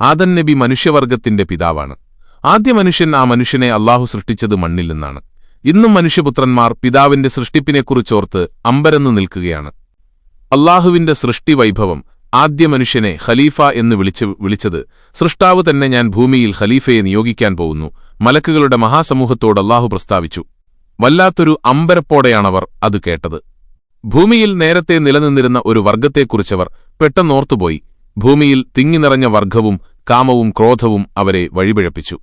ആദം നബി മനുഷ്യവർഗത്തിന്റെ പിതാവാണ്. ആദ്യ മനുഷ്യൻ ആ മനുഷ്യനെ അല്ലാഹു സൃഷ്ടിച്ചത് മണ്ണിൽ നിന്നാണ്. ഇന്നും മനുഷ്യപുത്രന്മാർ പിതാവിന്റെ സൃഷ്ടിപ്പിനെക്കുറിച്ചോർത്ത് അമ്പരന്നു നിൽക്കുകയാണ്. അല്ലാഹുവിന്റെ സൃഷ്ടിവൈഭവം ആദ്യ മനുഷ്യനെ ഖലീഫ എന്ന് വിളിച്ചത് സൃഷ്ടാവ് തന്നെ ഞാൻ ഭൂമിയിൽ ഖലീഫയെ നിയോഗിക്കാൻ പോകുന്നു മലക്കുകളുടെ മഹാസമൂഹത്തോട് അല്ലാഹു പ്രസ്താവിച്ചു. വല്ലാത്തൊരു അമ്പരപ്പോടെയാണവർ അത് കേട്ടത്. ഭൂമിയിൽ നേരത്തെ നിലനിന്നിരുന്ന ഒരു വർഗത്തെക്കുറിച്ചവർ പെട്ടെന്നോർത്തുപോയി. ഭൂമിയിൽ തിങ്ങിനിറഞ്ഞ വർഗവും കാമവും ക്രോധവും അവരെ വഴിപിഴപ്പിച്ചു.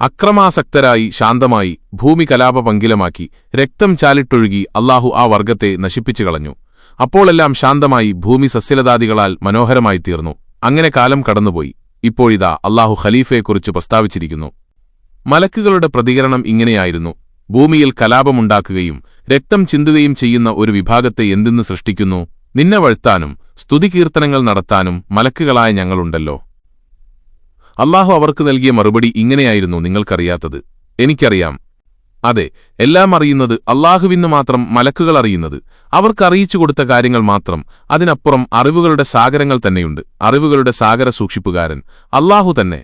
അക്രമാസക്തരായി ശാന്തമായി ഭൂമി കലാപപങ്കിലമാക്കി രക്തം ചാലിട്ടൊഴുകി അല്ലാഹു ആ വർഗത്തെ നശിപ്പിച്ചു കളഞ്ഞു. അപ്പോഴെല്ലാം ശാന്തമായി ഭൂമി സസ്യലതാദികളാൽ മനോഹരമായി തീർന്നു. അങ്ങനെ കാലം കടന്നുപോയി. ഇപ്പോഴിതാ അല്ലാഹു ഖലീഫയെക്കുറിച്ച് പ്രസ്താവിച്ചിരിക്കുന്നു. മലക്കുകളുടെ പ്രതികരണം ഇങ്ങനെയായിരുന്നു: ഭൂമിയിൽ കലാപമുണ്ടാക്കുകയും രക്തം ചിന്തുകയും ചെയ്യുന്ന ഒരു വിഭാഗത്തെ എന്തിന്ന് സൃഷ്ടിക്കുന്നു? നിന്നെ വഴ്ത്താനും സ്തുതികീർത്തനങ്ങൾ നടത്താനും മലക്കുകളായ ഞങ്ങളുണ്ടല്ലോ. അല്ലാഹു അവർക്ക് നൽകിയ മറുപടി ഇങ്ങനെയായിരുന്നു: നിങ്ങൾക്കറിയാത്തത് എനിക്കറിയാം. അതെ, എല്ലാം അറിയുന്നത് അല്ലാഹുവിന് മാത്രം, മലക്കുകൾ അറിയുന്നത് അവർക്കറിയിച്ചു കൊടുത്ത കാര്യങ്ങൾ മാത്രം. അതിനപ്പുറം അറിവുകളുടെ സാഗരങ്ങൾ തന്നെയുണ്ട്. അറിവുകളുടെ സാഗര സൂക്ഷിപ്പുകാരൻ അല്ലാഹു തന്നെ.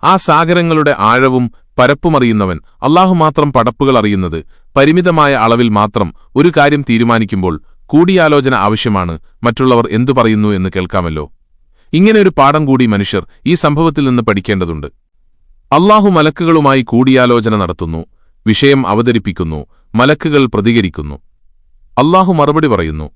ആ സാഗരങ്ങളുടെ ആഴവും പരപ്പുമറിയുന്നവൻ അല്ലാഹു മാത്രം. പടപ്പുകൾ അറിയുന്നത് പരിമിതമായ അളവിൽ മാത്രം. ഒരു കാര്യം തീരുമാനിക്കുമ്പോൾ കൂടിയാലോചന ആവശ്യമാണ്. മറ്റുള്ളവർ എന്തു പറയുന്നു എന്ന് കേൾക്കാമല്ലോ. ഇങ്ങനെയൊരു പാഠം കൂടി മനുഷ്യർ ഈ സംഭവത്തിൽ നിന്ന് പഠിക്കേണ്ടതുണ്ട്. അല്ലാഹു മലക്കുകളുമായി കൂടിയാലോചന നടത്തുന്നു, വിഷയം അവതരിപ്പിക്കുന്നു, മലക്കുകൾ പ്രതികരിക്കുന്നു. അല്ലാഹു മറുപടി പറയുന്നു: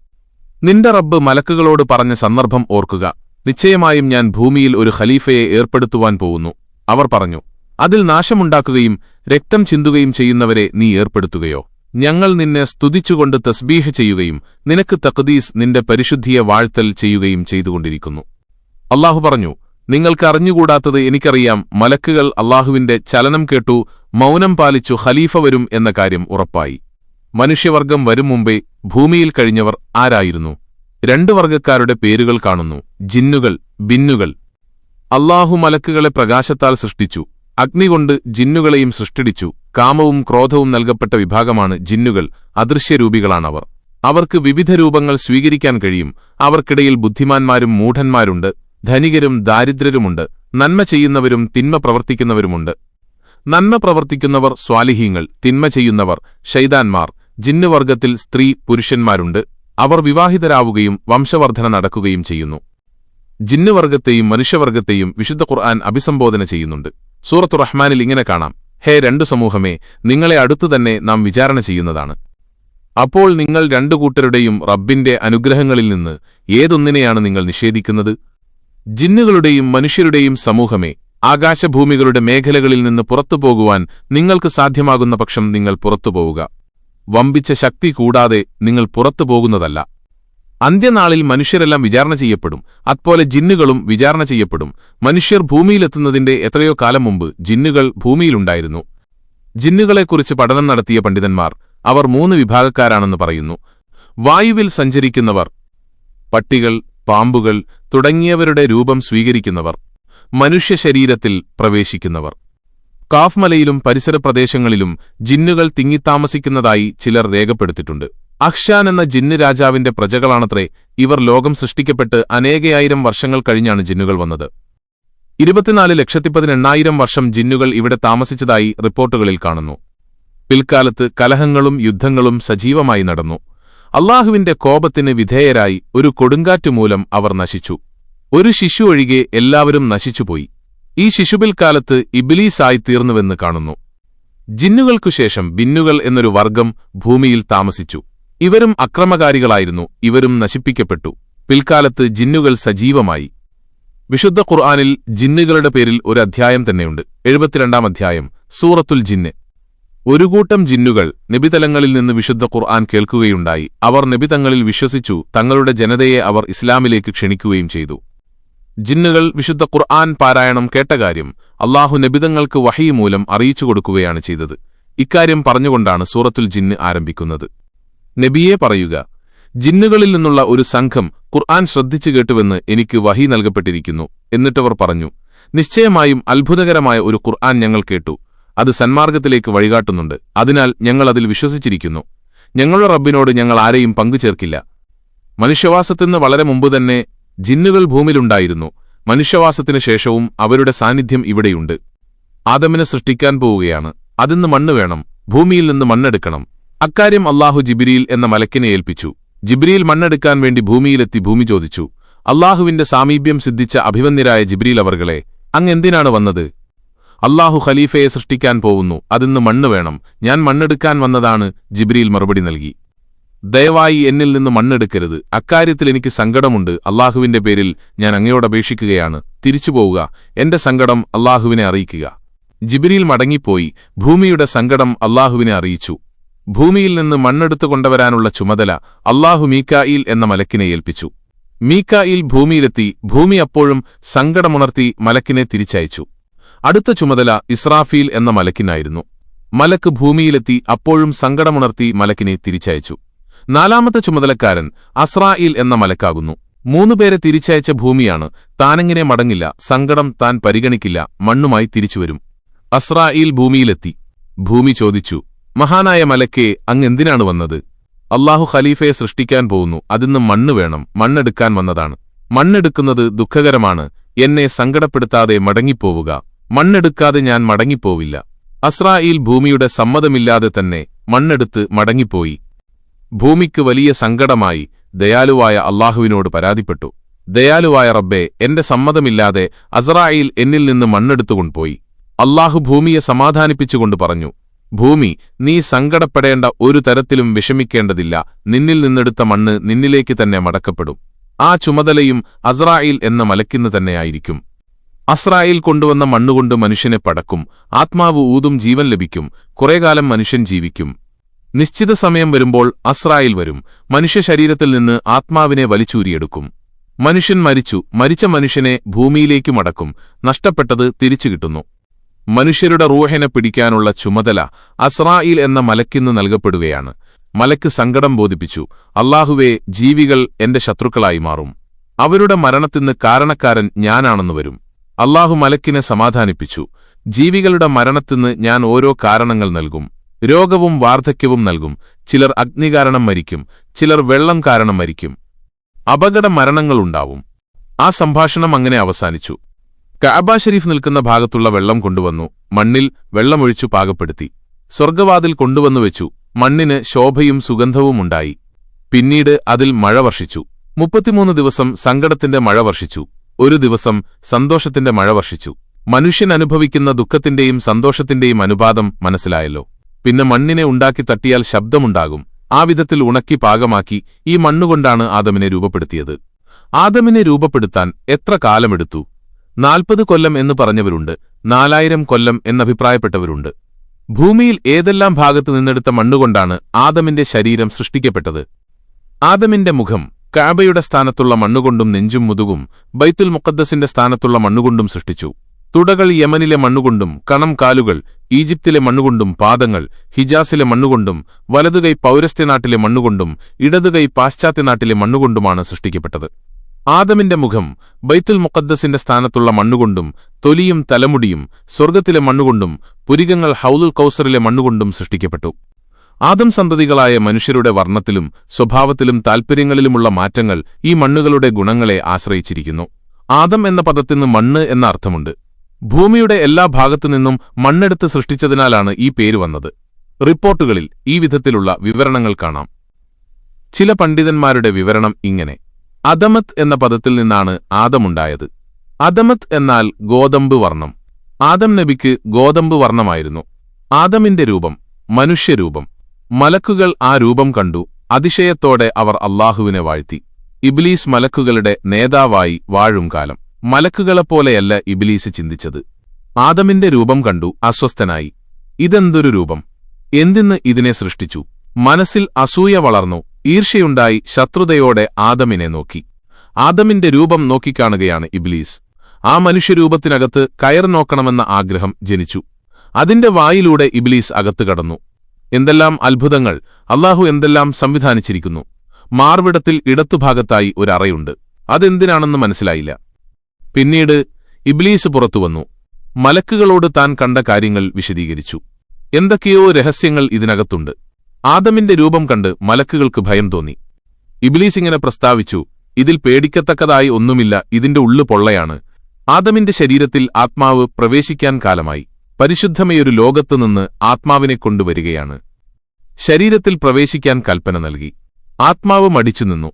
നിന്റെ റബ്ബ് മലക്കുകളോട് പറഞ്ഞ സന്ദർഭം ഓർക്കുക. നിശ്ചയമായും ഞാൻ ഭൂമിയിൽ ഒരു ഖലീഫയെ ഏർപ്പെടുത്തുവാൻ പോകുന്നു. അവർ പറഞ്ഞു: അതിൽ നാശമുണ്ടാക്കുകയും രക്തം ചിന്തുകയും ചെയ്യുന്നവരെ നീ ഏർപ്പെടുത്തുകയോ? ഞങ്ങൾ നിന്നെ സ്തുതിച്ചുകൊണ്ട് തസ്ബീഹ് ചെയ്യുകയും നിനക്ക് തഖ്ദീസ്, നിന്റെ പരിശുദ്ധിയെ വാഴ്ത്തൽ ചെയ്യുകയും ചെയ്തുകൊണ്ടിരിക്കുന്നു. അല്ലാഹു പറഞ്ഞു: നിങ്ങൾക്ക് അറിഞ്ഞുകൂടാത്തത് എനിക്കറിയാം. മലക്കുകൾ അല്ലാഹുവിന്റെ ചലനം കേട്ടു, മൗനം പാലിച്ചു. ഖലീഫ വരും എന്ന കാര്യം ഉറപ്പായി. മനുഷ്യവർഗം വരും മുമ്പേ ഭൂമിയിൽ കഴിഞ്ഞവർ ആരായിരുന്നു? രണ്ടു വർഗക്കാരുടെ പേരുകൾ കാണുന്നു: ജിന്നുകൾ, ബിന്നുകൾ. അല്ലാഹു മലക്കുകളെ പ്രകാശത്താൽ സൃഷ്ടിച്ചു. അഗ്നി കൊണ്ട് ജിന്നുകളെയും സൃഷ്ടിച്ചു. കാമവും ക്രോധവും നൽകപ്പെട്ട വിഭാഗമാണ് ജിന്നുകൾ. അദൃശ്യരൂപികളാണവർ. അവർക്ക് വിവിധ രൂപങ്ങൾ സ്വീകരിക്കാൻ കഴിയും. അവർക്കിടയിൽ ബുദ്ധിമാന്മാരും മൂഢന്മാരുണ്ട്, ധനികരും ദാരിദ്ര്യരുമുണ്ട്, നന്മ ചെയ്യുന്നവരും തിന്മ പ്രവർത്തിക്കുന്നവരുമുണ്ട്. നന്മ പ്രവർത്തിക്കുന്നവർ സ്വാലിഹീങ്ങൾ, തിന്മ ചെയ്യുന്നവർ ശൈതാന്മാർ. ജിന്നുവർഗത്തിൽ സ്ത്രീ പുരുഷന്മാരുണ്ട്. അവർ വിവാഹിതരാവുകയും വംശവർദ്ധന നടക്കുകയും ചെയ്യുന്നു. ജിന്നുവർഗത്തെയും മനുഷ്യവർഗത്തെയും വിശുദ്ധ ഖുർആൻ അഭിസംബോധന ചെയ്യുന്നുണ്ട്. സൂറത്തു റഹ്മാനിൽ ഇങ്ങനെ കാണാം: ഹേ രണ്ടു സമൂഹമേ, നിങ്ങളെ അടുത്തുതന്നെ നാം വിചാരണ ചെയ്യുന്നതാണ്. അപ്പോൾ നിങ്ങൾ രണ്ടു കൂട്ടരുടെയും റബ്ബിന്റെ അനുഗ്രഹങ്ങളിൽ നിന്ന് ഏതൊന്നിനെയാണ് നിങ്ങൾ നിഷേധിക്കുന്നത്? ജിന്നുകളുടെയും മനുഷ്യരുടെയും സമൂഹമേ, ആകാശഭൂമികളുടെ മേഖലകളിൽ നിന്ന് പുറത്തുപോകുവാൻ നിങ്ങൾക്ക് സാധ്യമാകുന്ന പക്ഷം നിങ്ങൾ പുറത്തുപോവുക. വമ്പിച്ച ശക്തി കൂടാതെ നിങ്ങൾ പുറത്തുപോകുന്നതല്ല. അന്ത്യനാളിൽ മനുഷ്യരെല്ലാം വിചാരണ ചെയ്യപ്പെടും. അതുപോലെ ജിന്നുകളും വിചാരണ ചെയ്യപ്പെടും. മനുഷ്യർ ഭൂമിയിലെത്തുന്നതിന്റെ എത്രയോ കാലം മുമ്പ് ജിന്നുകൾ ഭൂമിയിലുണ്ടായിരുന്നു. ജിന്നുകളെക്കുറിച്ച് പഠനം നടത്തിയ പണ്ഡിതന്മാർ അവർ 3 വിഭാഗക്കാരാണെന്ന് പറയുന്നു. വായുവിൽ സഞ്ചരിക്കുന്നവർ, പട്ടികൾ, പാമ്പുകൾ തുടങ്ങിയവരുടെ രൂപം സ്വീകരിക്കുന്നവർ, മനുഷ്യ ശരീരത്തിൽ പ്രവേശിക്കുന്നവർ. കാഫ് മലയിലും പരിസര പ്രദേശങ്ങളിലും ജിന്നുകൾ തിങ്ങിത്താമസിക്കുന്നതായി ചിലർ രേഖപ്പെടുത്തിയിട്ടുണ്ട്. അഹ്ഷാൻ എന്ന ജിന്ന് രാജാവിന്റെ പ്രജകളാണത്രേ ഇവർ. ലോകം സൃഷ്ടിക്കപ്പെട്ട് അനേകയായിരം വർഷങ്ങൾ കഴിഞ്ഞാണ് ജിന്നുകൾ വന്നത്. 24,18,000 വർഷം ജിന്നുകൾ ഇവിടെ താമസിച്ചതായി റിപ്പോർട്ടുകളിൽ കാണുന്നു. പിൽക്കാലത്ത് കലഹങ്ങളും യുദ്ധങ്ങളും സജീവമായി നടന്നു. അല്ലാഹുവിന്റെ കോപത്തിന് വിധേയരായി ഒരു കൊടുങ്കാറ്റ് മൂലം അവർ നശിച്ചു. ഒരു ശിശു ഒഴികെ എല്ലാവരും നശിച്ചുപോയി. ഈ ശിശുപിൽക്കാലത്ത് ഇബ്ലീസായിത്തീർന്നുവെന്ന് കാണുന്നു. ജിന്നുകൾക്കുശേഷം ബിന്നുകൾ എന്നൊരു വർഗം ഭൂമിയിൽ താമസിച്ചു. ഇവരും അക്രമകാരികളായിരുന്നു. ഇവരും നശിപ്പിക്കപ്പെട്ടു. പിൽക്കാലത്ത് ജിന്നുകൾ സജീവമായി. വിശുദ്ധ ഖുർആനിൽ ജിന്നുകളുടെ പേരിൽ ഒരു അധ്യായം തന്നെയുണ്ട്. 72-ാം അധ്യായം, സൂറത്തുൽ ജിന്ന്. ഒരു കൂട്ടം ജിന്നുകൾ നബിതലങ്ങളിൽ നിന്ന് വിശുദ്ധ ഖുർആൻ കേൾക്കുകയുണ്ടായി. അവർ നബിതങ്ങളിൽ വിശ്വസിച്ചു. തങ്ങളുടെ ജനതയെ അവർ ഇസ്ലാമിലേക്ക് ക്ഷണിക്കുകയും ചെയ്തു. ജിന്നുകൾ വിശുദ്ധ ഖുർആൻ പാരായണം കേട്ട കാര്യം അല്ലാഹു നബിതങ്ങൾക്ക് വഹീ മൂലം അറിയിച്ചു കൊടുക്കുകയാണ് ചെയ്തത്. ഇക്കാര്യം പറഞ്ഞുകൊണ്ടാണ് സൂറത്തുൽ ജിന്ന് ആരംഭിക്കുന്നത്. നബിയെ പറയുക, ജിന്നുകളിൽ നിന്നുള്ള ഒരു സംഘം ഖുർആൻ ശ്രദ്ധിച്ചു കേട്ടുവെന്ന് എനിക്ക് വഹീ നൽകപ്പെട്ടിരിക്കുന്നു. എന്നിട്ടവർ പറഞ്ഞു: നിശ്ചയമായും അത്ഭുതകരമായ ഒരു ഖുർആൻ ഞങ്ങൾ കേട്ടു. അത് സന്മാർഗത്തിലേക്ക് വഴികാട്ടുന്നുണ്ട്. അതിനാൽ ഞങ്ങൾ അതിൽ വിശ്വസിച്ചിരിക്കുന്നു. ഞങ്ങളുടെ റബ്ബിനോട് ഞങ്ങൾ ആരെയും പങ്കുചേർക്കില്ല. മനുഷ്യവാസത്തിന്ന് വളരെ മുമ്പുതന്നെ ജിന്നുകൾ ഭൂമിയിലുണ്ടായിരുന്നു. മനുഷ്യവാസത്തിനു ശേഷവും അവരുടെ സാന്നിധ്യം ഇവിടെയുണ്ട്. ആദമിനെ സൃഷ്ടിക്കാൻ പോവുകയാണ്. അതിന്ന് മണ്ണ് വേണം, ഭൂമിയിൽ നിന്ന് മണ്ണെടുക്കണം. അക്കാര്യം അല്ലാഹു ജിബ്രീൽ എന്ന മലക്കിനെ ഏൽപ്പിച്ചു. ജിബ്രീൽ മണ്ണെടുക്കാൻ വേണ്ടി ഭൂമിയിലെത്തി ഭൂമി ചോദിച്ചു, അല്ലാഹുവിന്റെ സാമീപ്യം സിദ്ധിച്ച അഭിവന്ദ്യരായ ജിബ്രീൽ അവർകളെ, അങ്ങെന്തിനാണ് വന്നത്? അല്ലാഹു ഖലീഫയെ സൃഷ്ടിക്കാൻ പോവുന്നു, അതിന്ന് മണ്ണ് വേണം, ഞാൻ മണ്ണെടുക്കാൻ വന്നതാണ്. ജിബ്രീൽ മറുപടി നൽകി, ദയവായി എന്നിൽ നിന്ന് മണ്ണെടുക്കരുത്, അക്കാര്യത്തിൽ എനിക്ക് സങ്കടമുണ്ട്. അല്ലാഹുവിന്റെ പേരിൽ ഞാൻ അങ്ങയോടപേക്ഷിക്കുകയാണ്, തിരിച്ചുപോവുക, എന്റെ സങ്കടം അല്ലാഹുവിനെ അറിയിക്കുക. ജിബ്രീൽ മടങ്ങിപ്പോയി ഭൂമിയുടെ സങ്കടം അല്ലാഹുവിനെ അറിയിച്ചു. ഭൂമിയിൽ നിന്ന് മണ്ണെടുത്തു കൊണ്ടുവരാനുള്ള ചുമതല അല്ലാഹു മീകായിൽ എന്ന മലക്കിനെ ഏൽപ്പിച്ചു. മീകായിൽ ഭൂമിയിലെത്തി ഭൂമി അപ്പോഴും സങ്കടമുണർത്തി മലക്കിനെ തിരിച്ചയച്ചു. അടുത്ത ചുമതല ഇസ്രാഫീൽ എന്ന മലക്കിനായിരുന്നു. മലക്ക് ഭൂമിയിലെത്തി അപ്പോഴും സങ്കടമുണർത്തി മലക്കിനെ തിരിച്ചയച്ചു. നാലാമത്തെ ചുമതലക്കാരൻ അസ്രായിൽ എന്ന മലക്കാകുന്നു. 3 പേരെ തിരിച്ചയച്ച ഭൂമിയാണ്. താനെങ്ങനെ മടങ്ങില്ല, സങ്കടം താൻ പരിഗണിക്കില്ല, മണ്ണുമായി തിരിച്ചുവരും. അസ്രായിൽ ഭൂമിയിലെത്തി. ഭൂമി ചോദിച്ചു, മഹാനായ മലക്കേ, അങ്ങെന്തിനാണ് വന്നത്? അല്ലാഹു ഖലീഫയെ സൃഷ്ടിക്കാൻ പോകുന്നു, അതിന്ന് മണ്ണ് വേണം, മണ്ണെടുക്കാൻ വന്നതാണ്. മണ്ണെടുക്കുന്നത് ദുഃഖകരമാണ്, എന്നെ സങ്കടപ്പെടുത്താതെ മടങ്ങിപ്പോവുക. മണ്ണെടുക്കാതെ ഞാൻ മടങ്ങിപ്പോവില്ല. അസ്രായിൽ ഭൂമിയുടെ സമ്മതമില്ലാതെ തന്നെ മണ്ണെടുത്ത് മടങ്ങിപ്പോയി. ഭൂമിക്ക് വലിയ സങ്കടമായി. ദയാലുവായ അല്ലാഹുവിനോട് പരാതിപ്പെട്ടു, ദയാലുവായ റബ്ബേ, എന്റെ സമ്മതമില്ലാതെ അസ്രായിൽ എന്നിൽ നിന്ന് മണ്ണെടുത്തുകൊണ്ടുപോയി. അല്ലാഹു ഭൂമിയെ സമാധാനിപ്പിച്ചുകൊണ്ട് പറഞ്ഞു, ഭൂമി, നീ സങ്കടപ്പെടേണ്ട, ഒരു തരത്തിലും വിഷമിക്കേണ്ടതില്ല. നിന്നിൽ നിന്നെടുത്ത മണ്ണ് നിന്നിലേക്ക് തന്നെ മടക്കപ്പെടും. ആ ചുമതലയും അസ്രായിൽ എന്ന മലക്കിന് തന്നെയായിരിക്കും. അസ്രായിൽ കൊണ്ടുവന്ന മണ്ണുകൊണ്ട് മനുഷ്യനെ പടക്കും. ആത്മാവ് ഊതും, ജീവൻ ലഭിക്കും. കുറേകാലം മനുഷ്യൻ ജീവിക്കും. നിശ്ചിത സമയം വരുമ്പോൾ അസ്രായിൽ വരും. മനുഷ്യ ശരീരത്തിൽ നിന്ന് ആത്മാവിനെ വലിച്ചൂരിയെടുക്കും. മനുഷ്യൻ മരിച്ചു. മരിച്ച മനുഷ്യനെ ഭൂമിയിലേക്കു മടക്കും. നഷ്ടപ്പെട്ടത് തിരിച്ചു കിട്ടുന്നു. മനുഷ്യരുടെ റൂഹിനെ പിടിക്കാനുള്ള ചുമതല അസ്രായിൽ എന്ന മലക്കിന്ന് നൽകപ്പെടുകയാണ്. മലക്ക് സങ്കടം ബോധിപ്പിച്ചു, അല്ലാഹുവേ, ജീവികൾ എന്റെ ശത്രുക്കളായി മാറും. അവരുടെ മരണത്തിന് കാരണക്കാരൻ ഞാനാണെന്ന് വരും. അല്ലാഹു മലക്കിനെ സമാധാനിപ്പിച്ചു, ജീവികളുടെ മരണത്തിന് ഞാൻ ഓരോ കാരണങ്ങൾ നൽകും. രോഗവും വാർദ്ധക്യവും നൽകും. ചിലർ അഗ്നി കാരണം മരിക്കും, ചിലർ വെള്ളം കാരണം മരിക്കും. അപകട മരണങ്ങളുണ്ടാവും. ആ സംഭാഷണം അങ്ങനെ അവസാനിച്ചു. കഅബ ഷരീഫ് നിൽക്കുന്ന ഭാഗത്തുള്ള വെള്ളം കൊണ്ടുവന്നു. മണ്ണിൽ വെള്ളമൊഴിച്ചു പാകപ്പെടുത്തി. സ്വർഗ്ഗവാതിൽ കൊണ്ടുവന്നു വെച്ചു. മണ്ണിന് ശോഭയും സുഗന്ധവും ഉണ്ടായി. പിന്നീട് അതിൽ മഴ വർഷിച്ചു. 33 ദിവസം സങ്കടത്തിന്റെ മഴ വർഷിച്ചു. ഒരു ദിവസം സന്തോഷത്തിന്റെ മഴ വർഷിച്ചു. മനുഷ്യൻ അനുഭവിക്കുന്ന ദുഃഖത്തിന്റെയും സന്തോഷത്തിന്റെയും അനുപാതം മനസ്സിലായല്ലോ. പിന്നെ മണ്ണിനെ ഉണ്ടാക്കി തട്ടിയാൽ ശബ്ദമുണ്ടാകും. ആ വിധത്തിൽ ഉണക്കി പാകമാക്കി ഈ മണ്ണുകൊണ്ടാണ് ആദമിനെ രൂപപ്പെടുത്തിയത്. ആദമിനെ രൂപപ്പെടുത്താൻ എത്ര കാലമെടുത്തു? 40 കൊല്ലം എന്ന് പറഞ്ഞവരുണ്ട്, 4000 കൊല്ലം എന്നഭിപ്രായപ്പെട്ടവരുണ്ട്. ഭൂമിയിൽ ഏതെല്ലാം ഭാഗത്തു നിന്നെടുത്ത മണ്ണുകൊണ്ടാണ് ആദമിന്റെ ശരീരം സൃഷ്ടിക്കപ്പെട്ടത്? ആദമിന്റെ മുഖം കഅബയുടെ സ്ഥാനത്തുള്ള മണ്ണുകൊണ്ടും നെഞ്ചും മുതുകും ബൈത്തുൽ മുഖദ്ദസിന്റെ സ്ഥാനത്തുള്ള മണ്ണുകൊണ്ടും സൃഷ്ടിച്ചു. തുടകൾ യമനിലെ മണ്ണുകൊണ്ടും, കണം കാലുകൾ ഈജിപ്തിലെ മണ്ണുകൊണ്ടും, പാദങ്ങൾ ഹിജാസിലെ മണ്ണുകൊണ്ടും, വലതുകൈ പൗരസ്ത്യനാട്ടിലെ മണ്ണുകൊണ്ടും, ഇടതുകൈ പാശ്ചാത്യനാട്ടിലെ മണ്ണുകൊണ്ടുമാണ് സൃഷ്ടിക്കപ്പെട്ടത്. ആദമിന്റെ മുഖം ബൈത്തുൽ മുഖദ്ദസിന്റെ സ്ഥാനത്തുള്ള മണ്ണുകൊണ്ടും, തൊലിയും തലമുടിയും സ്വർഗ്ഗത്തിലെ മണ്ണുകൊണ്ടും, പുരികങ്ങൾ ഹൗലുൽ കൗസറിലെ മണ്ണുകൊണ്ടും സൃഷ്ടിക്കപ്പെട്ടു. ആദം സന്തതികളായ മനുഷ്യരുടെ വർണ്ണത്തിലും സ്വഭാവത്തിലും താൽപ്പര്യങ്ങളിലുമുള്ള മാറ്റങ്ങൾ ഈ മണ്ണുകളുടെ ഗുണങ്ങളെ ആശ്രയിച്ചിരിക്കുന്നു. ആദം എന്ന പദത്തിന് മണ്ണ് എന്ന അർത്ഥമുണ്ട്. ഭൂമിയുടെ എല്ലാ ഭാഗത്തുനിന്നും മണ്ണെടുത്ത് സൃഷ്ടിച്ചതിനാലാണ് ഈ പേര് വന്നത്. റിപ്പോർട്ടുകളിൽ ഈ വിധത്തിലുള്ള വിവരണങ്ങൾ കാണാം. ചില പണ്ഡിതന്മാരുടെ വിവരണം ഇങ്ങനെ: അദമത്ത് എന്ന പദത്തിൽ നിന്നാണ് ആദമുണ്ടായത്. അദമത്ത് എന്നാൽ ഗോതമ്പ് വർണ്ണം. ആദം നബിക്ക് ഗോതമ്പ് വർണ്ണമായിരുന്നു. ആദമിന്റെ രൂപം മനുഷ്യരൂപം. മലക്കുകൾ ആ രൂപം കണ്ടു. അതിശയത്തോടെ അവർ അല്ലാഹുവിനെ വാഴ്ത്തി. ഇബ്ലീസ് മലക്കുകളുടെ നേതാവായി വാഴും കാലം. മലക്കുകളെപ്പോലെയല്ല ഇബ്ലീസ് ചിന്തിച്ചത്. ആദമിന്റെ രൂപം കണ്ടു അസ്വസ്ഥനായി. ഇതെന്തൊരു രൂപം? എന്തിന് ഇതിനെ സൃഷ്ടിച്ചു? മനസ്സിൽ അസൂയ വളർന്നു. ഈർഷ്യയുണ്ടായി ശത്രുതയോടെ ആദമിനെ നോക്കി. ആദമിന്റെ രൂപം നോക്കിക്കാണുകയാണ് ഇബ്ലീസ്. ആ മനുഷ്യരൂപത്തിനകത്ത് കയർ നോക്കണമെന്ന ആഗ്രഹം ജനിച്ചു. അതിന്റെ വായിലൂടെ ഇബ്ലീസ് അകത്ത് കടന്നു. എന്തെല്ലാം അത്ഭുതങ്ങൾ! അല്ലാഹു എന്തെല്ലാം സംവിധാനിച്ചിരിക്കുന്നു! മാർവിടത്തിൽ ഇടത്തുഭാഗത്തായി ഒരറയുണ്ട്. അതെന്തിനാണെന്ന് മനസ്സിലായില്ല. പിന്നീട് ഇബ്ലീസ് പുറത്തുവന്നു. മലക്കുകളോട് താൻ കണ്ട കാര്യങ്ങൾ വിശദീകരിച്ചു. എന്തൊക്കെയോ രഹസ്യങ്ങൾ ഇതിനകത്തുണ്ട്. ആദമിന്റെ രൂപം കണ്ട് മലക്കുകൾക്ക് ഭയം തോന്നി. ഇബ്ലീസ് ഇങ്ങനെ പ്രസ്താവിച്ചു: ഇതിൽ പേടിക്കത്തക്കതായി ഒന്നുമില്ല, ഇതിന്റെ ഉള്ളു പൊള്ളയാണ്. ആദമിന്റെ ശരീരത്തിൽ ആത്മാവ് പ്രവേശിക്കാൻ കാലമായി. പരിശുദ്ധമയൊരു ലോകത്തുനിന്ന് ആത്മാവിനെ കൊണ്ടുവരികയാണ്. ശരീരത്തിൽ പ്രവേശിക്കാൻ കൽപ്പന നൽകി. ആത്മാവ് മടിച്ചുനിന്നു.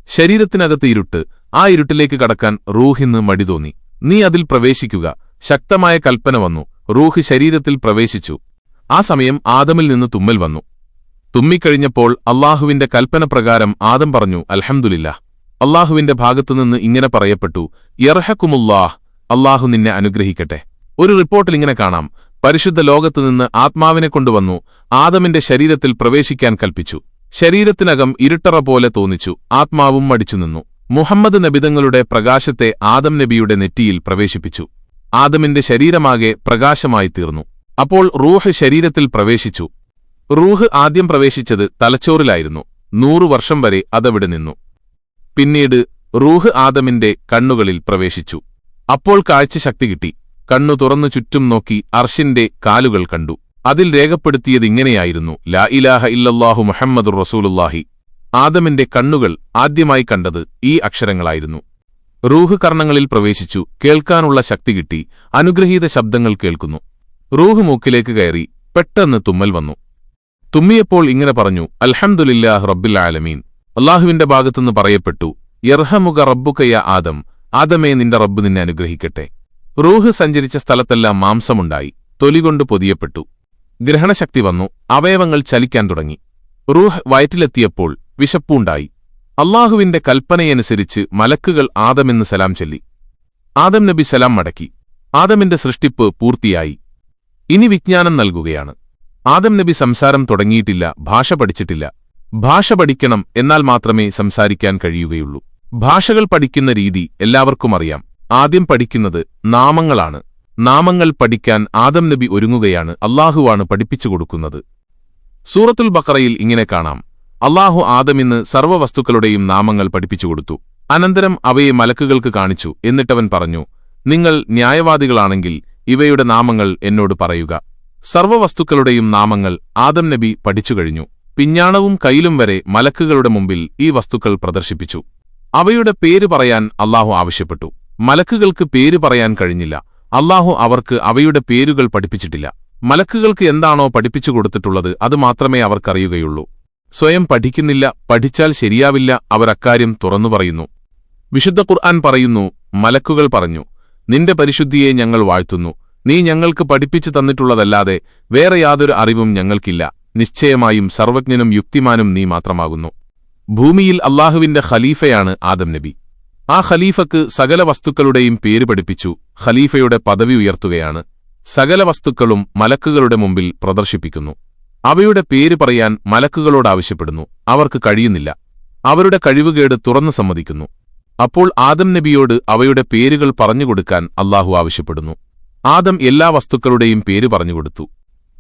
ശരീരത്തിനകത്ത് ഇരുട്ട്. ആ ഇരുട്ടിലേക്ക് കടക്കാൻ റൂഹിന്ന് മടി തോന്നി. നീ അതിൽ പ്രവേശിക്കുക. ശക്തമായ കൽപ്പന വന്നു. റൂഹ് ശരീരത്തിൽ പ്രവേശിച്ചു. ആ സമയം ആദമിൽ നിന്ന് തുമ്മൽ വന്നു. തുമ്മിക്കഴിഞ്ഞപ്പോൾ അല്ലാഹുവിന്റെ കൽപ്പന പ്രകാരം ആദം പറഞ്ഞു, അൽഹംദുലില്ലാഹ്. അല്ലാഹുവിന്റെ ഭാഗത്തുനിന്ന് ഇങ്ങനെ പറയപ്പെട്ടു, യർഹക്കുമുല്ലാഹ്, അല്ലാഹു നിന്നെ അനുഗ്രഹിക്കട്ടെ. ഒരു റിപ്പോർട്ടിൽ ഇങ്ങനെ കാണാം, പരിശുദ്ധ ലോകത്തുനിന്ന് ആത്മാവിനെ കൊണ്ടുവന്നു ആദമിന്റെ ശരീരത്തിൽ പ്രവേശിക്കാൻ കൽപ്പിച്ചു. ശരീരത്തിനകം ഇരുട്ടറ പോലെ തോന്നിച്ചു. ആത്മാവും മടിച്ചുനിന്നു. മുഹമ്മദ് നബിതങ്ങളുടെ പ്രകാശത്തെ ആദം നബിയുടെ നെറ്റിയിൽ പ്രവേശിപ്പിച്ചു. ആദമിന്റെ ശരീരമാകെ പ്രകാശമായി തീർന്നു. അപ്പോൾ റൂഹ് ശരീരത്തിൽ പ്രവേശിച്ചു. റൂഹ് ആദ്യം പ്രവേശിച്ചത് തലച്ചോറിലായിരുന്നു. 100 വർഷം വരെ അതവിടെ നിന്നു. പിന്നീട് റൂഹ് ആദമിന്റെ കണ്ണുകളിൽ പ്രവേശിച്ചു. അപ്പോൾ കാഴ്ചശക്തി കിട്ടി. കണ്ണു തുറന്നു ചുറ്റും നോക്കി അർശിന്റെ കാലുകൾ കണ്ടു. അതിൽ രേഖപ്പെടുത്തിയതിങ്ങനെയായിരുന്നു, ലാ ഇലാഹ ഇല്ലല്ലാഹു മുഹമ്മദുർ റസൂലുള്ളാഹി. ആദമിന്റെ കണ്ണുകൾ ആദ്യമായി കണ്ടത് ഈ അക്ഷരങ്ങളായിരുന്നു. റൂഹ് കർണങ്ങളിൽ പ്രവേശിച്ചു. കേൾക്കാനുള്ള ശക്തി കിട്ടി. അനുഗ്രഹീത ശബ്ദങ്ങൾ കേൾക്കുന്നു. റൂഹ് മൂക്കിലേക്ക് കയറി. പെട്ടെന്ന് തുമ്മൽ വന്നു. തുമ്മിയപ്പോൾ ഇങ്ങനെ പറഞ്ഞു, അൽഹംദുലില്ലാഹ് റബ്ബിൽ ആലമീൻ. അല്ലാഹുവിന്റെ ഭാഗത്തുനിന്ന് പറയപ്പെട്ടു, യർഹമുക റബ്ബുക യാ ആദം. ആദമേ, നിന്റെ റബ്ബ് നിന്നെ അനുഗ്രഹിക്കട്ടെ. റൂഹ് സഞ്ചരിച്ച സ്ഥലത്തെല്ലാം മാംസമുണ്ടായി. തൊലികൊണ്ട് പൊതിയപ്പെട്ടു. ഗ്രഹണശക്തി വന്നു. അവയവങ്ങൾ ചലിക്കാൻ തുടങ്ങി. റൂഹ് വയറ്റിലെത്തിയപ്പോൾ വിശപ്പുണ്ടായി. അല്ലാഹുവിന്റെ കൽപ്പനയനുസരിച്ച് മലക്കുകൾ ആദമെന്ന് സലാം ചൊല്ലി. ആദം നബി സലാം മടക്കി. ആദമിന്റെ സൃഷ്ടിപ്പ് പൂർത്തിയായി. ഇനി വിജ്ഞാനം നൽകുകയാണ്. ആദം നബി സംസാരം തുടങ്ങിയിട്ടില്ല, ഭാഷ പഠിച്ചിട്ടില്ല. ഭാഷ പഠിക്കണം, എന്നാൽ മാത്രമേ സംസാരിക്കാൻ കഴിയുകയുള്ളൂ. ഭാഷകൾ പഠിക്കുന്ന രീതി എല്ലാവർക്കും അറിയാം. ആദ്യം പഠിക്കുന്നത് നാമങ്ങളാണ്. നാമങ്ങൾ പഠിക്കാൻ ആദം നബി ഒരുങ്ങുകയാണ്. അല്ലാഹുവാണ് പഠിപ്പിച്ചുകൊടുക്കുന്നത്. സൂറത്തുൽ ബഖറയിൽ ഇങ്ങനെ കാണാം, അല്ലാഹു ആദമിന് സർവ്വവസ്തുക്കളുടെയും നാമങ്ങൾ പഠിപ്പിച്ചുകൊടുത്തു. അനന്തരം അവയെ മലക്കുകൾക്ക് കാണിച്ചു. എന്നിട്ടവൻ പറഞ്ഞു, നിങ്ങൾ ന്യായവാദികളാണെങ്കിൽ ഇവയുടെ നാമങ്ങൾ എന്നോട് പറയുക. സർവ്വവസ്തുക്കളുടെയും നാമങ്ങൾ ആദം നബി പഠിച്ചുകഴിഞ്ഞു. പിഞ്ഞാണവും കൈലും വരെ മലക്കുകളുടെ മുമ്പിൽ ഈ വസ്തുക്കൾ പ്രദർശിപ്പിച്ചു. അവയുടെ പേര് പറയാൻ അല്ലാഹു ആവശ്യപ്പെട്ടു. മലക്കുകൾക്ക് പേര് പറയാൻ കഴിഞ്ഞില്ല. അല്ലാഹു അവർക്ക് അവയുടെ പേരുകൾ പഠിപ്പിച്ചിട്ടില്ല. മലക്കുകൾക്ക് എന്താണോ പഠിപ്പിച്ചു കൊടുത്തിട്ടുള്ളത് അത് മാത്രമേ അവർക്കറിയുകയുള്ളൂ. സ്വയം പഠിക്കുന്നില്ല. പഠിച്ചാൽ ശരിയാവില്ല. അവരക്കാര്യം തുറന്നു പറയുന്നു. വിശുദ്ധ ഖുർആൻ പറയുന്നു, മലക്കുകൾ പറഞ്ഞു, നിന്റെ പരിശുദ്ധിയെ ഞങ്ങൾ വാഴ്ത്തുന്നു. നീ ഞങ്ങൾക്ക് പഠിപ്പിച്ചു തന്നിട്ടുള്ളതല്ലാതെ വേറെ യാതൊരു അറിവും ഞങ്ങൾക്കില്ല. നിശ്ചയമായും സർവജ്ഞനും യുക്തിമാനും നീ മാത്രമാകുന്നു. ഭൂമിയിൽ അല്ലാഹുവിന്റെ ഖലീഫയാണ് ആദം നബി. ആ ഖലീഫക്ക് സകല വസ്തുക്കളുടെയും പേര് പഠിപ്പിച്ചു. ഖലീഫയുടെ പദവി ഉയർത്തുകയാണ്. സകല വസ്തുക്കളും മലക്കുകളുടെ മുമ്പിൽ പ്രദർശിപ്പിക്കുന്നു. അവയുടെ പേര് പറയാൻ മലക്കുകളോടാവശ്യപ്പെടുന്നു. അവർക്ക് കഴിയുന്നില്ല. അവരുടെ കഴിവുകേട് തുറന്നു സമ്മതിക്കുന്നു. അപ്പോൾ ആദം നബിയോട് അവയുടെ പേരുകൾ പറഞ്ഞുകൊടുക്കാൻ അല്ലാഹു ആവശ്യപ്പെടുന്നു. ആദം എല്ലാ വസ്തുക്കളുടെയും പേര് പറഞ്ഞുകൊടുത്തു.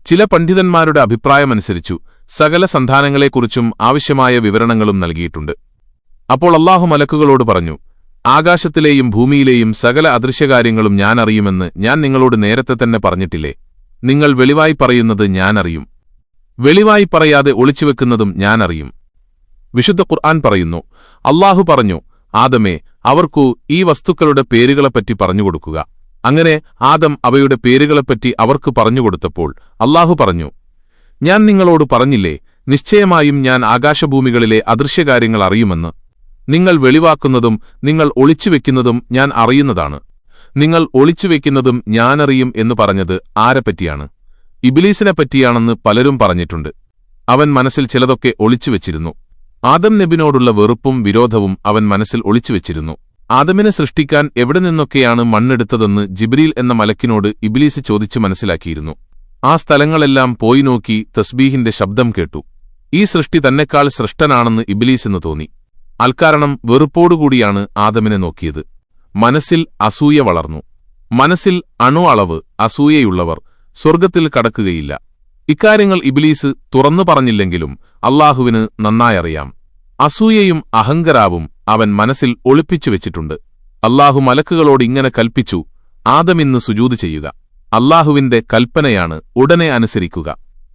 ചില പണ്ഡിതന്മാരുടെ അഭിപ്രായമനുസരിച്ചു സകല സന്താനങ്ങളെക്കുറിച്ചും ആവശ്യമായ വിവരണങ്ങളും നൽകിയിട്ടുണ്ട്. അപ്പോൾ അല്ലാഹു മലക്കുകളോട് പറഞ്ഞു, ആകാശത്തിലെയും ഭൂമിയിലെയും സകല അദൃശ്യകാര്യങ്ങളും ഞാൻ അറിയുമെന്ന് ഞാൻ നിങ്ങളോട് നേരത്തെ തന്നെ പറഞ്ഞിട്ടില്ലേ? നിങ്ങൾ വെളിവായി പറയുന്നത് ഞാൻ അറിയും. വെളിവായി പറയാതെ ഒളിച്ചുവെക്കുന്നതും ഞാൻ അറിയും. വിശുദ്ധ ഖുർആൻ പറയുന്നു, അല്ലാഹു പറഞ്ഞു, ആദമേ, അവർക്കു ഈ വസ്തുക്കളുടെ പേരുകളെപ്പറ്റി പറഞ്ഞുകൊടുക്കുക. അങ്ങനെ ആദം അവയുടെ പേരുകളെപ്പറ്റി അവർക്ക് പറഞ്ഞുകൊടുത്തപ്പോൾ അല്ലാഹു പറഞ്ഞു, ഞാൻ നിങ്ങളോട് പറഞ്ഞില്ലേ, നിശ്ചയമായും ഞാൻ ആകാശഭൂമികളിലെ അദൃശ്യകാര്യങ്ങൾ അറിയുമെന്ന്. നിങ്ങൾ വെളിവാക്കുന്നതും നിങ്ങൾ ഒളിച്ചുവെക്കുന്നതും ഞാൻ അറിയുന്നതാണ്. നിങ്ങൾ ഒളിച്ചുവെക്കുന്നതും ഞാനറിയും എന്ന് പറഞ്ഞത് ആരെപ്പറ്റിയാണ്? ഇബ്ലീസിനെപ്പറ്റിയാണെന്ന് പലരും പറഞ്ഞിട്ടുണ്ട്. അവൻ മനസ്സിൽ ചിലതൊക്കെ ഒളിച്ചുവെച്ചിരുന്നു. ആദം നബിനോടുള്ള വെറുപ്പും വിരോധവും അവൻ മനസ്സിൽ ഒളിച്ചുവെച്ചിരുന്നു. ആദമിനെ സൃഷ്ടിക്കാൻ എവിടെ നിന്നൊക്കെയാണ് മണ്ണെടുത്തതെന്ന് ജിബ്രീൽ എന്ന മലക്കിനോട് ഇബ്ലീസ് ചോദിച്ചു മനസ്സിലാക്കിയിരുന്നു. ആ സ്ഥലങ്ങളെല്ലാം പോയി നോക്കി തസ്ബീഹിന്റെ ശബ്ദം കേട്ടു. ഈ സൃഷ്ടി തന്നെക്കാൾ സൃഷ്ടനാണെന്ന് ഇബ്ലീസിന് തോന്നി. അൽക്കാരണം വെറുപ്പോടുകൂടിയാണ് ആദമിനെ നോക്കിയത്. മനസ്സിൽ അസൂയ വളർന്നു. മനസ്സിൽ അളവ് അസൂയയുള്ളവർ സ്വർഗ്ഗത്തിൽ കടക്കുകയില്ല. ഇക്കാര്യങ്ങൾ ഇബ്ലീസ് തുറന്നു പറഞ്ഞില്ലെങ്കിലും അല്ലാഹുവിന് നന്നായറിയാം. അസൂയയും അഹങ്കാരവും അവൻ മനസ്സിൽ ഒളിപ്പിച്ചുവെച്ചിട്ടുണ്ട്. അല്ലാഹു മലക്കുകളോട് ഇങ്ങനെ കൽപ്പിച്ചു, ആദമിന്ന് സുജൂദ് ചെയ്യുക. അല്ലാഹുവിന്റെ കൽപ്പനയാണ്, ഉടനെ അനുസരിക്കുക.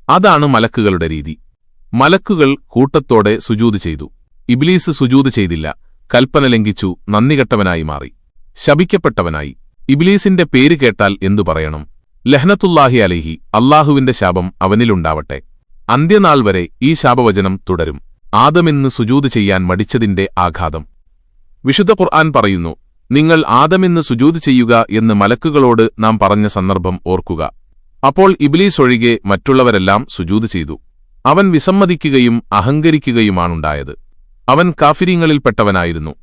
അതാണ് മലക്കുകളുടെ രീതി. മലക്കുകൾ കൂട്ടത്തോടെ സുജൂദ് ചെയ്തു. ഇബ്ലീസ് സുജൂദ് ചെയ്തില്ല. കൽപ്പന ലംഘിച്ചു. നന്ദികെട്ടവനായി മാറി. ശപിക്കപ്പെട്ടവനായി. ഇബ്ലീസിന്റെ പേര് കേട്ടാൽ എന്തു പറയണം? ലഹ്നത്തുല്ലാഹി അലൈഹി, അല്ലാഹുവിന്റെ ശാപം അവനിലുണ്ടാവട്ടെ. അന്ത്യനാൾ വരെ ഈ ശാപവചനം തുടരും. ആദമിന്ന് സുജൂദ് ചെയ്യാൻ മടിച്ചതിന്റെ ആഘാതം. വിശുദ്ധ ഖുർആൻ പറയുന്നു, നിങ്ങൾ ആദമിന്ന് സുജൂദ് ചെയ്യുക എന്ന് മലക്കുകളോട് നാം പറഞ്ഞ സന്ദർഭം ഓർക്കുക. അപ്പോൾ ഇബ്ലീസ് ഒഴികെ മറ്റുള്ളവരെല്ലാം സുജൂദ് ചെയ്തു. അവൻ വിസമ്മതിക്കുകയും അഹങ്കരിക്കുകയുമാണുണ്ടായത്. അവൻ കാഫിരീങ്ങളിൽപ്പെട്ടവനായിരുന്നു.